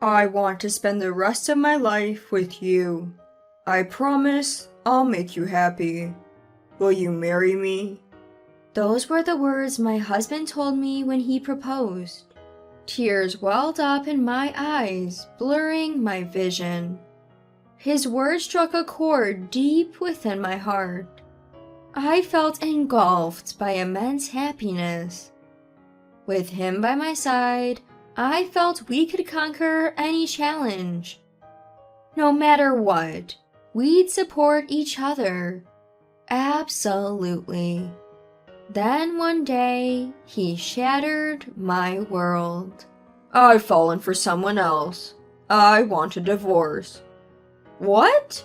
I want to spend the rest of my life with you. I promise I'll make you happy. Will you marry me? Those were the words my husband told me when he proposed. Tears welled up in my eyes, blurring my vision. His words struck a chord deep within my heart. I felt engulfed by immense happiness. With him by my side, I felt we could conquer any challenge. No matter what, we'd support each other. Absolutely. Then one day, he shattered my world. I've fallen for someone else. I want a divorce. What?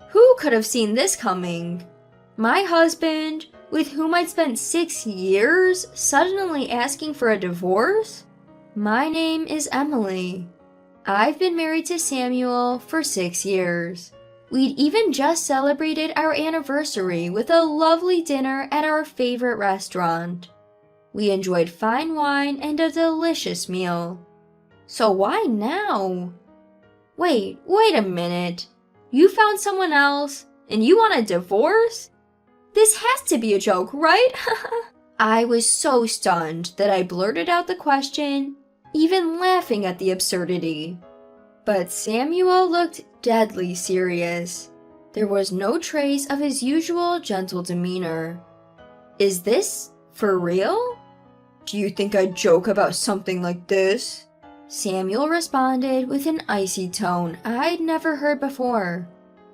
Who could have seen this coming? My husband, with whom I'd spent 6 years, suddenly asking for a divorce? My name is Emily. I've been married to Samuel for 6 years. We'd even just celebrated our anniversary with a lovely dinner at our favorite restaurant. We enjoyed fine wine and a delicious meal. So why now? Wait a minute. You found someone else, and you want a divorce? This has to be a joke, right? I was so stunned that I blurted out the question, even laughing at the absurdity. But Samuel looked deadly serious. There was no trace of his usual gentle demeanor. Is this for real? Do you think I'd joke about something like this? Samuel responded with an icy tone I'd never heard before.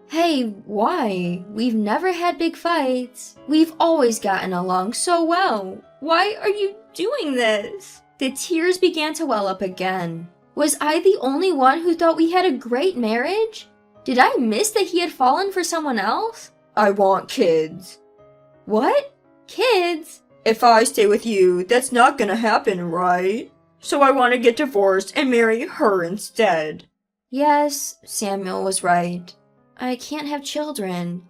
Hey, why? We've never had big fights. We've always gotten along so well. Why are you doing this? The tears began to well up again. Was I the only one who thought we had a great marriage? Did I miss that he had fallen for someone else? I want kids. What? Kids? If I stay with you, that's not gonna happen, right? So I want to get divorced and marry her instead. Yes, Samuel was right. I can't have children.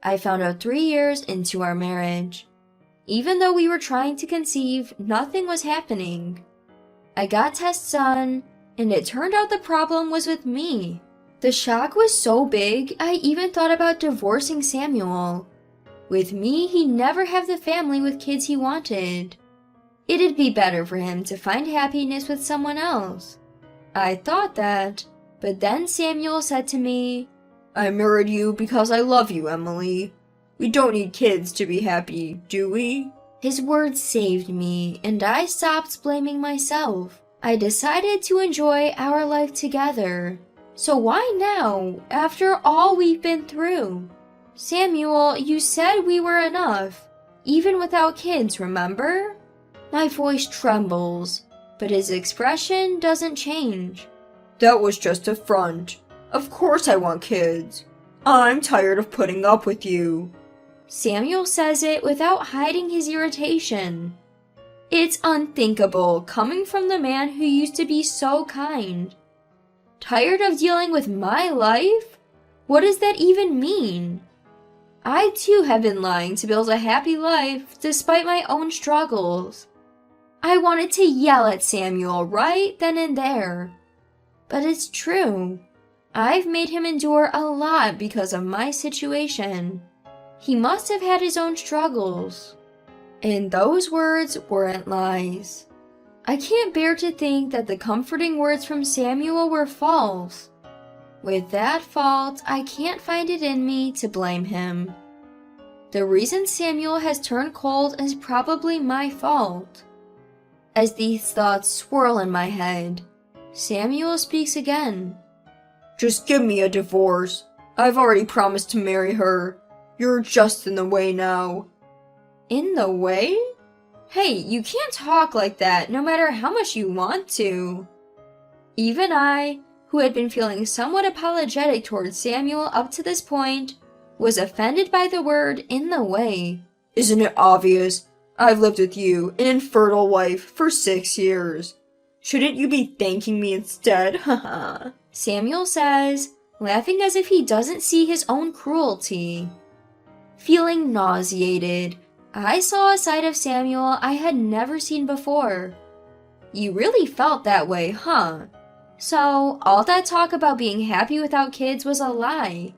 I found out 3 years into our marriage. Even though we were trying to conceive, nothing was happening. I got tests done, and it turned out the problem was with me. The shock was so big, I even thought about divorcing Samuel. With me, he'd never have the family with kids he wanted. It'd be better for him to find happiness with someone else. I thought that, but then Samuel said to me, I married you because I love you, Emily. We don't need kids to be happy, do we? His words saved me, and I stopped blaming myself. I decided to enjoy our life together. So why now, after all we've been through? Samuel, you said we were enough, even without kids, remember? My voice trembles, but his expression doesn't change. That was just a front. Of course I want kids. I'm tired of putting up with you. Samuel says it without hiding his irritation. It's unthinkable coming from the man who used to be so kind. Tired of dealing with my life? What does that even mean? I too have been lying to build a happy life despite my own struggles. I wanted to yell at Samuel right then and there. But it's true. I've made him endure a lot because of my situation. He must have had his own struggles. And those words weren't lies. I can't bear to think that the comforting words from Samuel were false. With that fault, I can't find it in me to blame him. The reason Samuel has turned cold is probably my fault. As these thoughts swirl in my head, Samuel speaks again. Just give me a divorce. I've already promised to marry her. You're just in the way now. In the way? Hey, you can't talk like that no matter how much you want to. Even I, who had been feeling somewhat apologetic towards Samuel up to this point, was offended by the word in the way. Isn't it obvious? I've lived with you, an infertile wife, for 6 years. Shouldn't you be thanking me instead? Haha. Samuel says, laughing as if he doesn't see his own cruelty. Feeling nauseated, I saw a side of Samuel I had never seen before. You really felt that way, huh? So, all that talk about being happy without kids was a lie.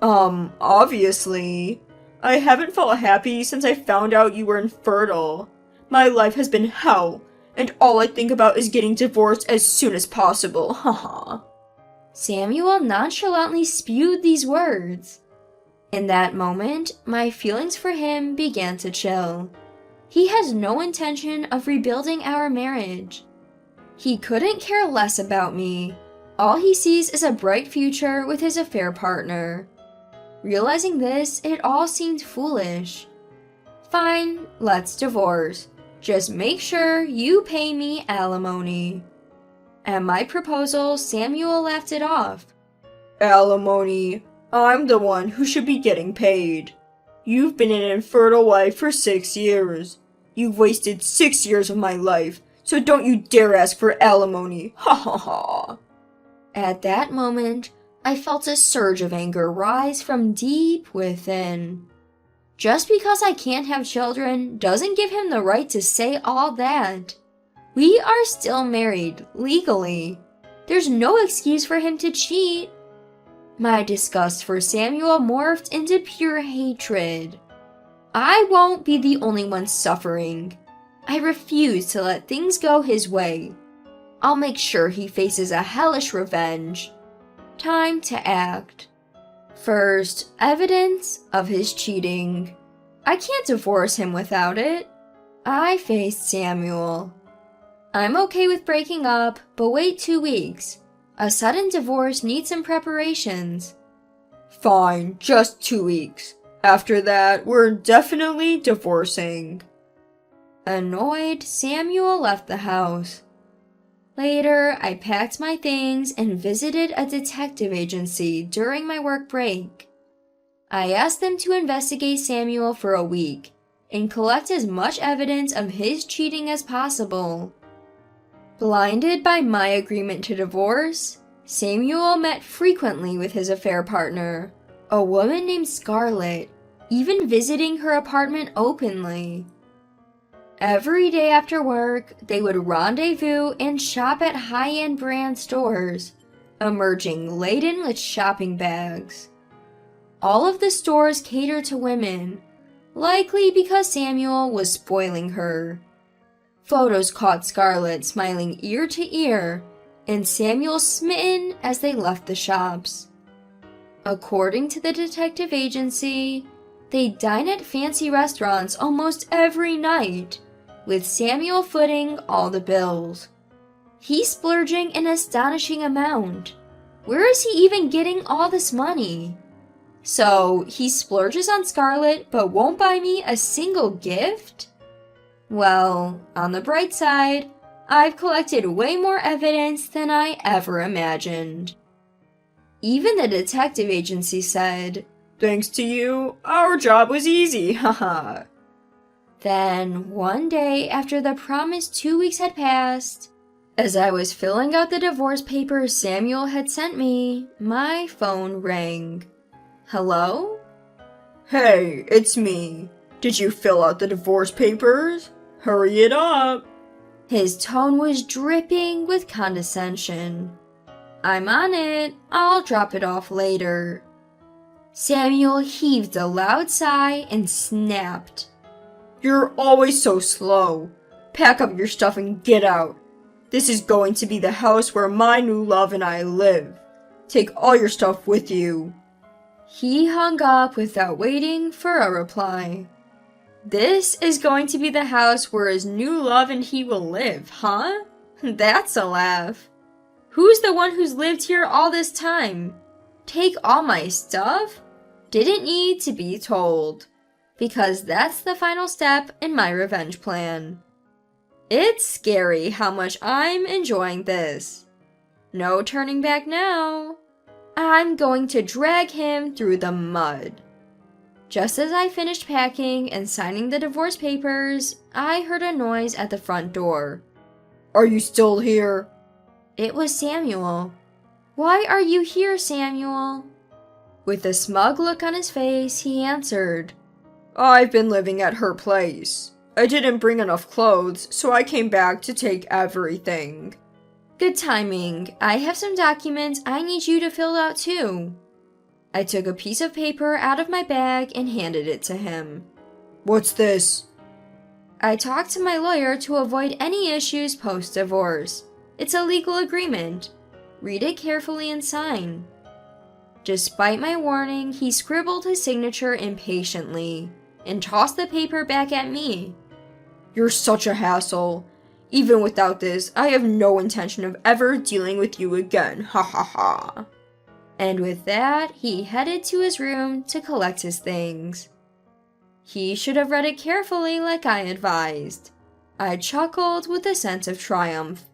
Obviously. I haven't felt happy since I found out you were infertile. My life has been hell, and all I think about is getting divorced as soon as possible, haha. Samuel nonchalantly spewed these words. In that moment, my feelings for him began to chill. He has no intention of rebuilding our marriage. He couldn't care less about me. All he sees is a bright future with his affair partner. Realizing this, it all seemed foolish. Fine, let's divorce. Just make sure you pay me alimony. At my proposal, Samuel laughed it off. Alimony. I'm the one who should be getting paid. You've been an infertile wife for 6 years. You've wasted 6 years of my life, so don't you dare ask for alimony. Ha ha ha. At that moment, I felt a surge of anger rise from deep within. Just because I can't have children doesn't give him the right to say all that. We are still married, legally. There's no excuse for him to cheat. My disgust for Samuel morphed into pure hatred. I won't be the only one suffering. I refuse to let things go his way. I'll make sure he faces a hellish revenge. Time to act. First, evidence of his cheating. I can't divorce him without it. I faced Samuel. I'm okay with breaking up, but wait 2 weeks. A sudden divorce needs some preparations. Fine, just 2 weeks. After that, we're definitely divorcing. Annoyed, Samuel left the house. Later, I packed my things and visited a detective agency during my work break. I asked them to investigate Samuel for a week and collect as much evidence of his cheating as possible. Blinded by my agreement to divorce, Samuel met frequently with his affair partner, a woman named Scarlett, even visiting her apartment openly. Every day after work, they would rendezvous and shop at high-end brand stores, emerging laden with shopping bags. All of the stores catered to women, likely because Samuel was spoiling her. Photos caught Scarlett smiling ear to ear, and Samuel smitten as they left the shops. According to the detective agency, they dine at fancy restaurants almost every night, with Samuel footing all the bills. He's splurging an astonishing amount. Where is he even getting all this money? So, he splurges on Scarlett but won't buy me a single gift? Well, on the bright side, I've collected way more evidence than I ever imagined. Even the detective agency said, Thanks to you, our job was easy, haha. Then, one day after the promised 2 weeks had passed, as I was filling out the divorce papers Samuel had sent me, my phone rang. Hello? Hey, it's me. Did you fill out the divorce papers? Hurry it up. His tone was dripping with condescension. I'm on it. I'll drop it off later. Samuel heaved a loud sigh and snapped. You're always so slow. Pack up your stuff and get out. This is going to be the house where my new love and I live. Take all your stuff with you. He hung up without waiting for a reply. This is going to be the house where his new love and he will live, huh? That's a laugh. Who's the one who's lived here all this time? Take all my stuff? Didn't need to be told. Because that's the final step in my revenge plan. It's scary how much I'm enjoying this. No turning back now. I'm going to drag him through the mud. Just as I finished packing and signing the divorce papers, I heard a noise at the front door. Are you still here? It was Samuel. Why are you here, Samuel? With a smug look on his face, he answered. I've been living at her place. I didn't bring enough clothes, so I came back to take everything. Good timing. I have some documents I need you to fill out too. I took a piece of paper out of my bag and handed it to him. What's this? I talked to my lawyer to avoid any issues post-divorce. It's a legal agreement. Read it carefully and sign. Despite my warning, he scribbled his signature impatiently and tossed the paper back at me. You're such a hassle. Even without this, I have no intention of ever dealing with you again. Ha ha ha. And with that, he headed to his room to collect his things. He should have read it carefully like I advised. I chuckled with a sense of triumph.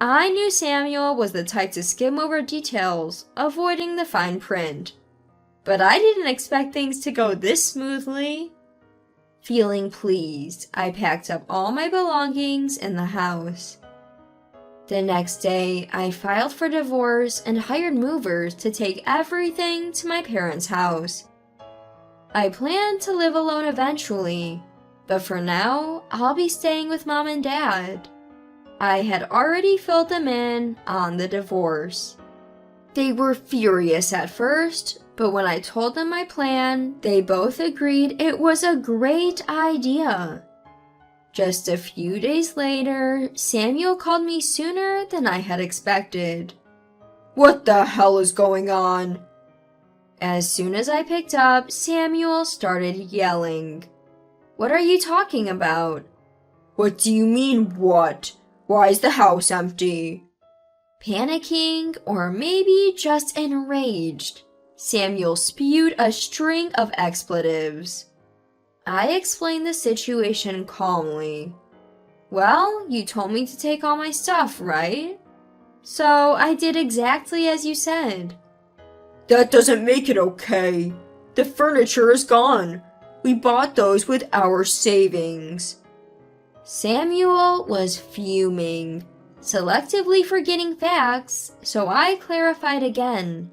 I knew Samuel was the type to skim over details, avoiding the fine print. But I didn't expect things to go this smoothly. Feeling pleased, I packed up all my belongings in the house. The next day, I filed for divorce and hired movers to take everything to my parents' house. I planned to live alone eventually, but for now, I'll be staying with Mom and Dad. I had already filled them in on the divorce. They were furious at first, but when I told them my plan, they both agreed it was a great idea. Just a few days later, Samuel called me sooner than I had expected. What the hell is going on? As soon as I picked up, Samuel started yelling. What are you talking about? What do you mean, what? Why is the house empty? Panicking, or maybe just enraged, Samuel spewed a string of expletives. I explained the situation calmly. Well, you told me to take all my stuff, right? So I did exactly as you said. That doesn't make it okay. The furniture is gone. We bought those with our savings. Samuel was fuming, selectively forgetting facts, so I clarified again.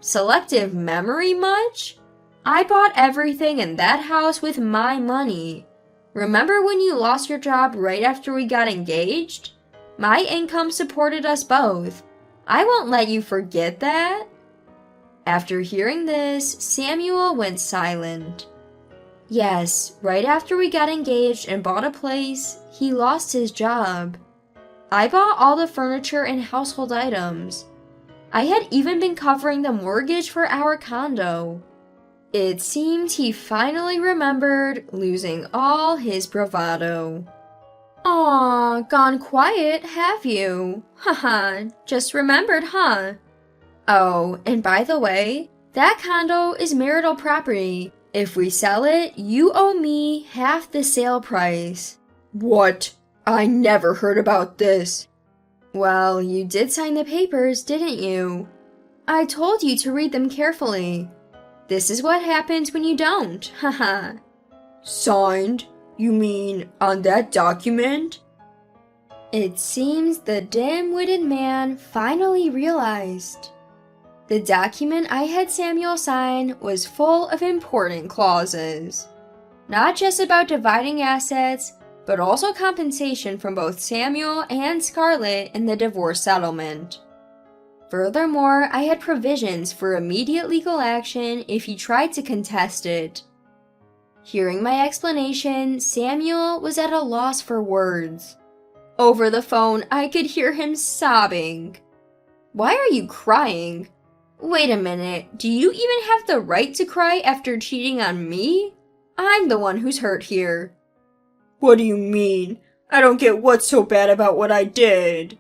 Selective memory much? I bought everything in that house with my money. Remember when you lost your job right after we got engaged? My income supported us both. I won't let you forget that. After hearing this, Samuel went silent. Yes, right after we got engaged and bought a place, he lost his job. I bought all the furniture and household items. I had even been covering the mortgage for our condo. It seemed he finally remembered losing all his bravado. Aw, gone quiet, have you? Haha, just remembered, huh? Oh, and by the way, that condo is marital property. If we sell it, you owe me half the sale price. What? I never heard about this. Well, you did sign the papers, didn't you? I told you to read them carefully. This is what happens when you don't, haha. Signed? You mean on that document? It seems the dim-witted man finally realized. The document I had Samuel sign was full of important clauses. Not just about dividing assets, but also compensation from both Samuel and Scarlett in the divorce settlement. Furthermore, I had provisions for immediate legal action if he tried to contest it. Hearing my explanation, Samuel was at a loss for words. Over the phone, I could hear him sobbing. Why are you crying? Wait a minute, do you even have the right to cry after cheating on me? I'm the one who's hurt here. What do you mean? I don't get what's so bad about what I did.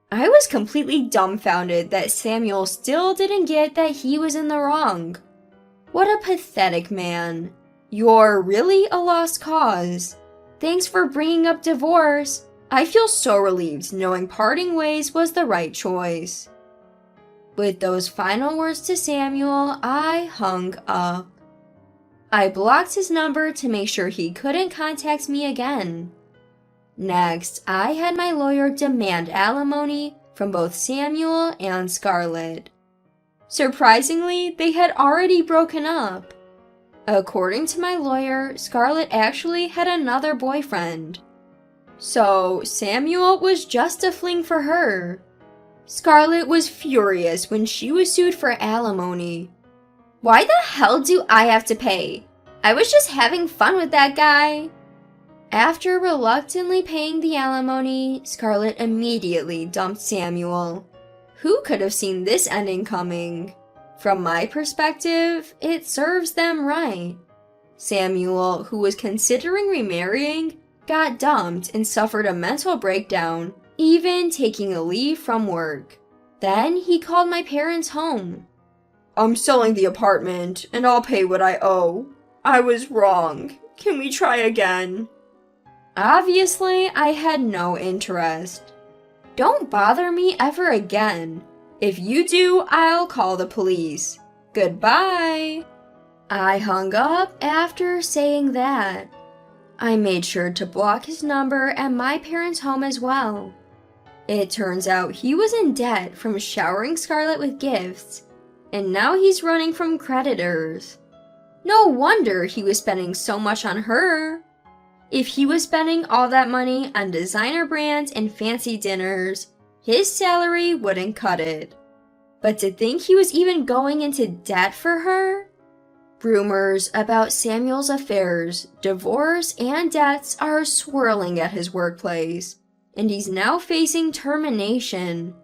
I was completely dumbfounded that Samuel still didn't get that he was in the wrong. What a pathetic man. You're really a lost cause. Thanks for bringing up divorce. I feel so relieved knowing parting ways was the right choice. With those final words to Samuel, I hung up. I blocked his number to make sure he couldn't contact me again. Next, I had my lawyer demand alimony from both Samuel and Scarlett. Surprisingly, they had already broken up. According to my lawyer, Scarlett actually had another boyfriend. So Samuel was just a fling for her. Scarlett was furious when she was sued for alimony. Why the hell do I have to pay? I was just having fun with that guy. After reluctantly paying the alimony, Scarlett immediately dumped Samuel. Who could have seen this ending coming? From my perspective, it serves them right. Samuel, who was considering remarrying, got dumped and suffered a mental breakdown, even taking a leave from work. Then he called my parents home. I'm selling the apartment, and I'll pay what I owe. I was wrong. Can we try again? Obviously, I had no interest. Don't bother me ever again. If you do, I'll call the police. Goodbye. I hung up after saying that. I made sure to block his number at my parents' home as well. It turns out he was in debt from showering Scarlett with gifts, and now he's running from creditors. No wonder he was spending so much on her. If he was spending all that money on designer brands and fancy dinners, his salary wouldn't cut it. But to think he was even going into debt for her? Rumors about Samuel's affairs, divorce, and debts are swirling at his workplace, and he's now facing termination.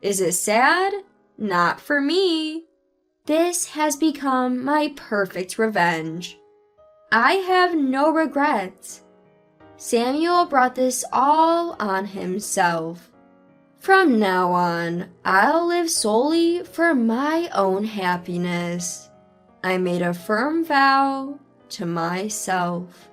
Is it sad? Not for me. This has become my perfect revenge. I have no regrets. Samuel brought this all on himself. From now on, I'll live solely for my own happiness. I made a firm vow to myself.